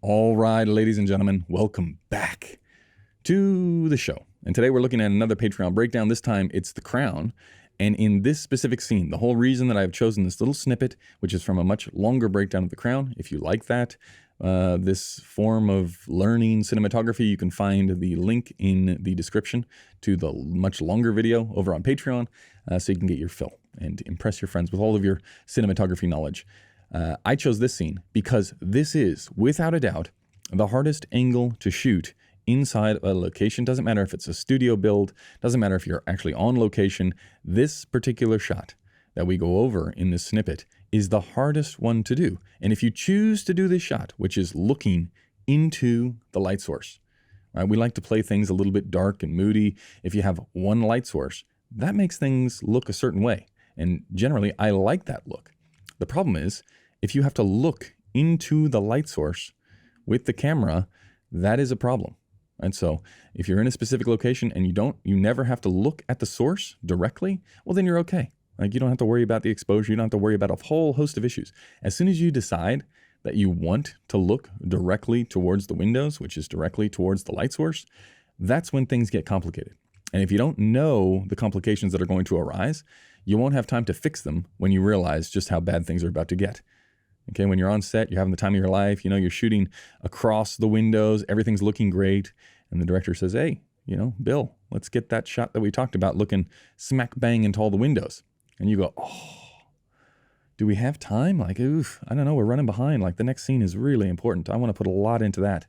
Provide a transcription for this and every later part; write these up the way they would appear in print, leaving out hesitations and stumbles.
All right, ladies and gentlemen, welcome back to the show. And today we're looking at another Patreon breakdown. This time it's The Crown. And in this specific scene, the whole reason that I've chosen this little snippet, which is from a much longer breakdown of The Crown, if you like that, this form of learning cinematography, you can find the link in the description to the much longer video over on Patreon, so you can get your fill and impress your friends with all of your cinematography knowledge. I chose this scene because this is, without a doubt, the hardest angle to shoot inside a location. Doesn't matter if it's a studio build, doesn't matter if you're actually on location. This particular shot that we go over in this snippet is the hardest one to do. And if you choose to do this shot, which is looking into the light source, right? We like to play things a little bit dark and moody. If you have one light source, that makes things look a certain way. And generally, I like that look. The problem is, if you have to look into the light source with the camera, that is a problem. And so if you're in a specific location and you never have to look at the source directly, well, then you're okay. Like, you don't have to worry about the exposure. You don't have to worry about a whole host of issues. As soon as you decide that you want to look directly towards the windows, which is directly towards the light source, that's when things get complicated. And if you don't know the complications that are going to arise, you won't have time to fix them when you realize just how bad things are about to get. Okay, when you're on set, you're having the time of your life, you're shooting across the windows, everything's looking great, and the director says, hey, Bill, let's get that shot that we talked about looking smack bang into all the windows. And you go, oh, do we have time? Like, oof, I don't know, we're running behind. Like, the next scene is really important. I want to put a lot into that.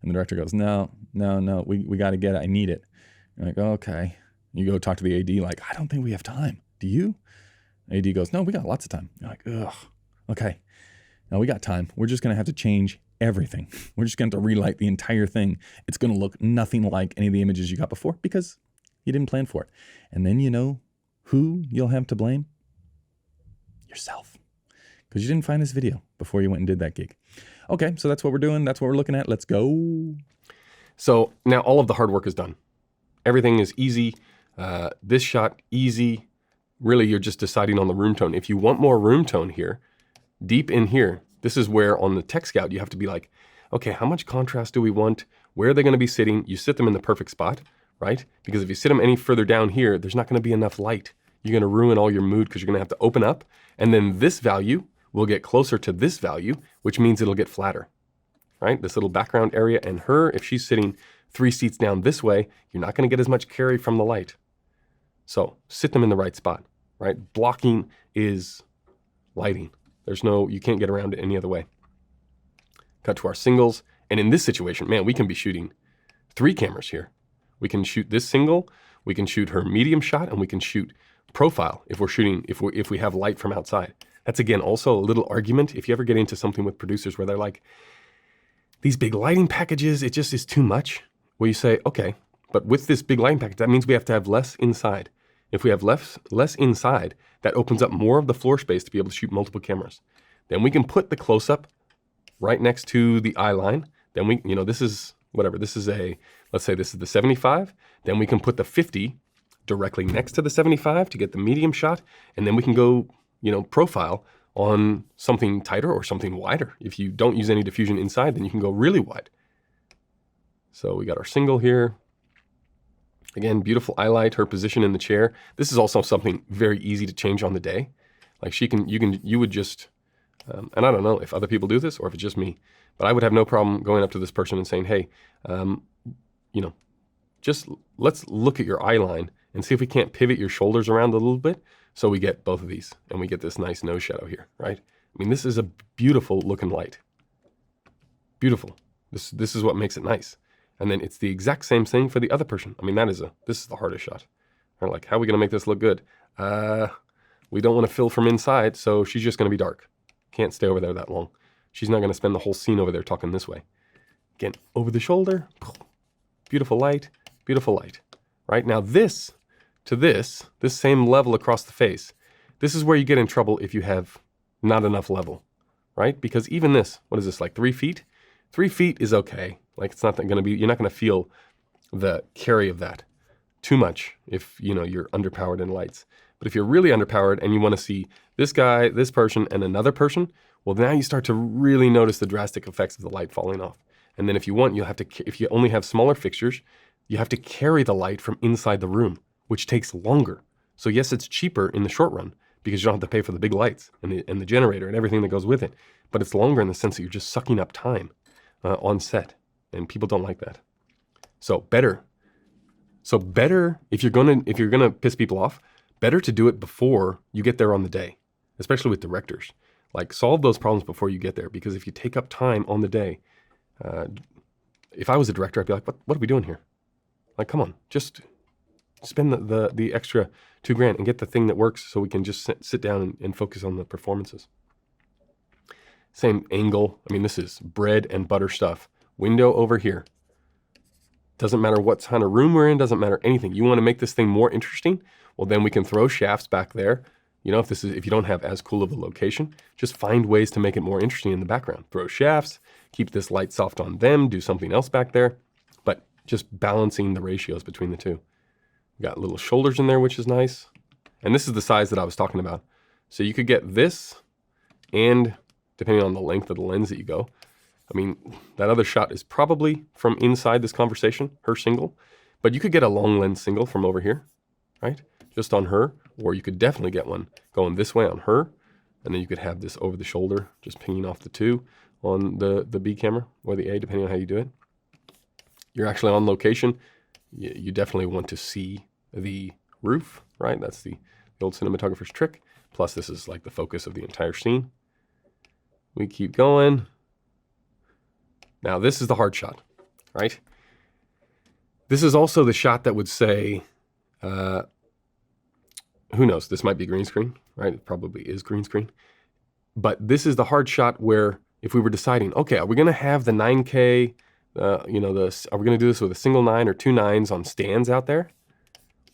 And the director goes, no, we got to get it. I need it. You're like, okay. You go talk to the AD, like, I don't think we have time. Do you? AD goes, no, we got lots of time. You're like, ugh, okay. Now we got time. We're just going to have to change everything. We're just going to have to relight the entire thing. It's going to look nothing like any of the images you got before because you didn't plan for it. And then you know who you'll have to blame? Yourself. Because you didn't find this video before you went and did that gig. Okay, so that's what we're doing. That's what we're looking at. Let's go. So now all of the hard work is done. Everything is easy. This shot, easy. Really, you're just deciding on the room tone. If you want more room tone here, deep in here, this is where on the Tech Scout, you have to be like, okay, how much contrast do we want? Where are they going to be sitting? You sit them in the perfect spot, right? Because if you sit them any further down here, there's not going to be enough light. You're going to ruin all your mood because you're going to have to open up. And then this value will get closer to this value, which means it'll get flatter, right? This little background area, and her, if she's sitting 3 seats down this way, you're not going to get as much carry from the light. So sit them in the right spot, right? Blocking is lighting. You can't get around it any other way. Cut to our singles. And in this situation, man, we can be shooting 3 cameras here. We can shoot this single, we can shoot her medium shot, and we can shoot profile if we're shooting, if we have light from outside. That's, again, also a little argument. If you ever get into something with producers where they're like, these big lighting packages, it just is too much. Well, you say, okay, but with this big lighting package, that means we have to have less inside. If we have less inside, that opens up more of the floor space to be able to shoot multiple cameras. Then we can put the close-up right next to the eye line. Then we, this is whatever. This is let's say this is the 75. Then we can put the 50 directly next to the 75 to get the medium shot. And then we can go, profile on something tighter or something wider. If you don't use any diffusion inside, then you can go really wide. So we got our single here. Again, beautiful eye light, her position in the chair. This is also something very easy to change on the day. Like you would just, and I don't know if other people do this or if it's just me, but I would have no problem going up to this person and saying, hey, just let's look at your eye line and see if we can't pivot your shoulders around a little bit so we get both of these and we get this nice nose shadow here, right? I mean, this is a beautiful looking light. Beautiful. This is what makes it nice. And then it's the exact same thing for the other person. I mean, this is the hardest shot. They're like, how are we going to make this look good? We don't want to fill from inside, so she's just going to be dark. Can't stay over there that long. She's not going to spend the whole scene over there talking this way. Again, over the shoulder. Beautiful light, right? Now this same level across the face, this is where you get in trouble if you have not enough level, right? Because even this, what is this, like 3 feet? 3 feet is okay. Like, it's not going to be, you're not going to feel the carry of that too much if, you're underpowered in lights. But if you're really underpowered and you want to see this guy, this person, and another person, Well, now you start to really notice the drastic effects of the light falling off. And then if you want, you'll have to, if you only have smaller fixtures, you have to carry the light from inside the room, which takes longer. So yes, it's cheaper in the short run because you don't have to pay for the big lights and the generator and everything that goes with it. But it's longer in the sense that you're just sucking up time on set, and people don't like that. So better if you're gonna piss people off, better to do it before you get there on the day, especially with directors. Like, solve those problems before you get there, because if you take up time on the day, if I was a director, I'd be like, what are we doing here? Like, come on, just spend the extra $2,000 and get the thing that works so we can just sit down and focus on the performances. Same angle. I mean, this is bread and butter stuff. Window over here. Doesn't matter what kind of room we're in, doesn't matter anything. You want to make this thing more interesting? Well, then we can throw shafts back there. You know, if you don't have as cool of a location, just find ways to make it more interesting in the background. Throw shafts, keep this light soft on them, do something else back there, but just balancing the ratios between the two. We got little shoulders in there, which is nice. And this is the size that I was talking about. So you could get this, and depending on the length of the lens that you go, I mean, that other shot is probably from inside this conversation, her single, but you could get a long lens single from over here, right? Just on her, or you could definitely get one going this way on her, and then you could have this over the shoulder, just pinging off the 2 on the B camera, or the A, depending on how you do it. You're actually on location. You definitely want to see the roof, right? That's the old cinematographer's trick. Plus, this is like the focus of the entire scene. We keep going. Now, this is the hard shot, right? This is also the shot that would say, who knows, this might be green screen, right? It probably is green screen. But this is the hard shot where if we were deciding, okay, are we going to have the 9K, are we going to do this with a single 9 or 2 9s on stands out there?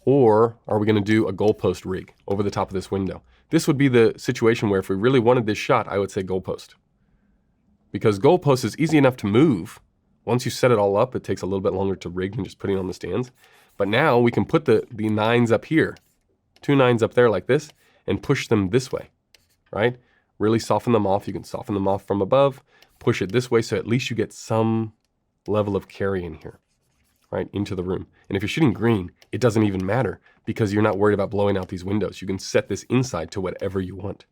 Or are we going to do a goalpost rig over the top of this window? This would be the situation where if we really wanted this shot, I would say goalpost. Because goalpost is easy enough to move. Once you set it all up, it takes a little bit longer to rig than just putting on the stands. But now we can put the 9s up here, 2 9s up there like this, and push them this way, right? Really soften them off. You can soften them off from above, push it this way, so at least you get some level of carry in here, right, into the room. And if you're shooting green, it doesn't even matter because you're not worried about blowing out these windows. You can set this inside to whatever you want.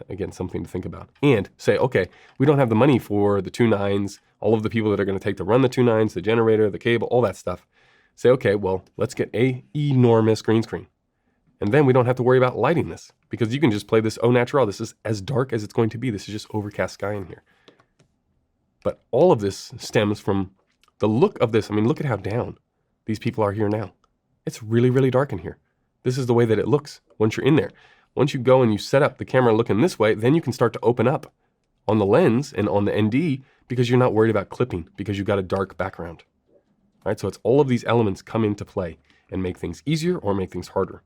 Again, something to think about. And say, okay, we don't have the money for the 2 9s, all of the people that are going to take to run the 2 9s, the generator, the cable, all that stuff. Say, okay, well, let's get a enormous green screen. And then we don't have to worry about lighting this because you can just play this au naturel. This is as dark as it's going to be. This is just overcast sky in here. But all of this stems from the look of this. I mean, look at how down these people are here now. It's really, really dark in here. This is the way that it looks once you're in there. Once you go and you set up the camera looking this way, then you can start to open up on the lens and on the ND because you're not worried about clipping because you've got a dark background. Right? So it's all of these elements come into play and make things easier or make things harder.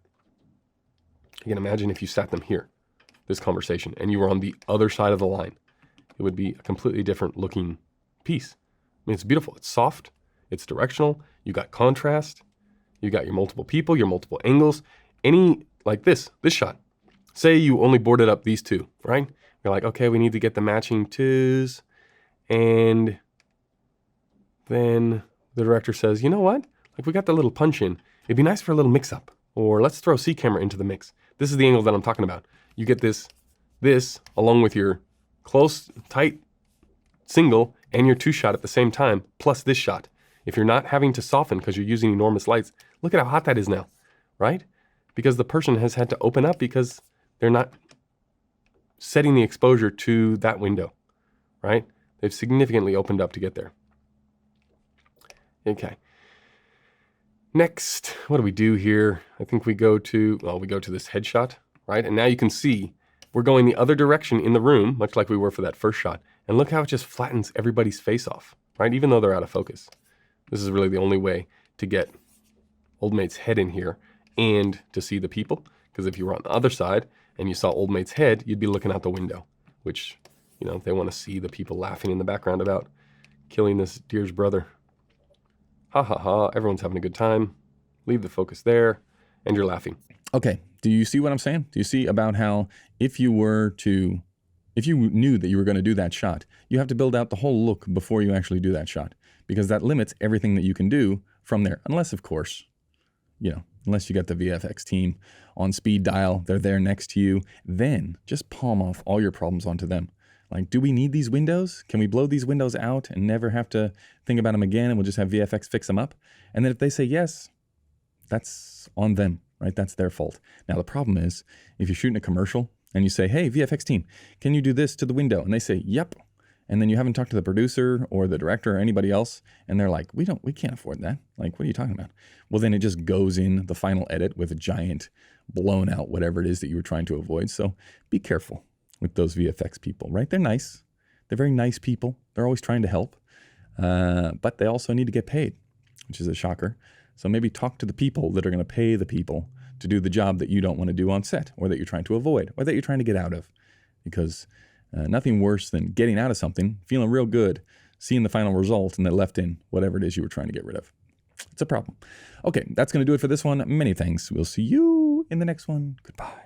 You can imagine if you sat them here, this conversation, and you were on the other side of the line. It would be a completely different looking piece. I mean, it's beautiful. It's soft. It's directional. You got contrast. You got your multiple people, your multiple angles. Any, like this shot. Say you only boarded up these 2, right? You're like, okay, we need to get the matching 2s. And then the director says, you know what? Like, we got the little punch in. It'd be nice for a little mix up. Or let's throw C camera into the mix. This is the angle that I'm talking about. You get this along with your close, tight single and your 2 shot at the same time, plus this shot. If you're not having to soften because you're using enormous lights, look at how hot that is now, right? Because the person has had to open up because they're not setting the exposure to that window, right? They've significantly opened up to get there. Okay. Next, what do we do here? I think we go to this headshot, right? And now you can see we're going the other direction in the room, much like we were for that first shot. And look how it just flattens everybody's face off, right? Even though they're out of focus. This is really the only way to get Old Mate's head in here and to see the people. Because if you were on the other side and you saw Old Mate's head, you'd be looking out the window, which, they want to see the people laughing in the background about killing this deer's brother. Ha ha ha, everyone's having a good time. Leave the focus there, and you're laughing. Okay, do you see what I'm saying? Do you see about how if you were to If you knew that you were going to do that shot, you have to build out the whole look before you actually do that shot, because that limits everything that you can do from there. Unless, of course, unless you got the VFX team on speed dial, they're there next to you, then just palm off all your problems onto them. Like, do we need these windows? Can we blow these windows out and never have to think about them again, and we'll just have VFX fix them up? And then if they say yes, that's on them, right? That's their fault. Now, the problem is, if you're shooting a commercial and you say, hey, VFX team, can you do this to the window? And they say, yep. And then you haven't talked to the producer or the director or anybody else, and they're like, we can't afford that. Like, what are you talking about? Well, then it just goes in the final edit with a giant blown out whatever it is that you were trying to avoid. So be careful with those VFX people, right? They're nice. They're very nice people. They're always trying to help. But they also need to get paid, which is a shocker. So maybe talk to the people that are going to pay the people to do the job that you don't want to do on set, or that you're trying to avoid, or that you're trying to get out of. Because nothing worse than getting out of something, feeling real good, seeing the final result, and then left in whatever it is you were trying to get rid of. It's a problem. Okay, that's going to do it for this one. Many thanks. We'll see you in the next one. Goodbye.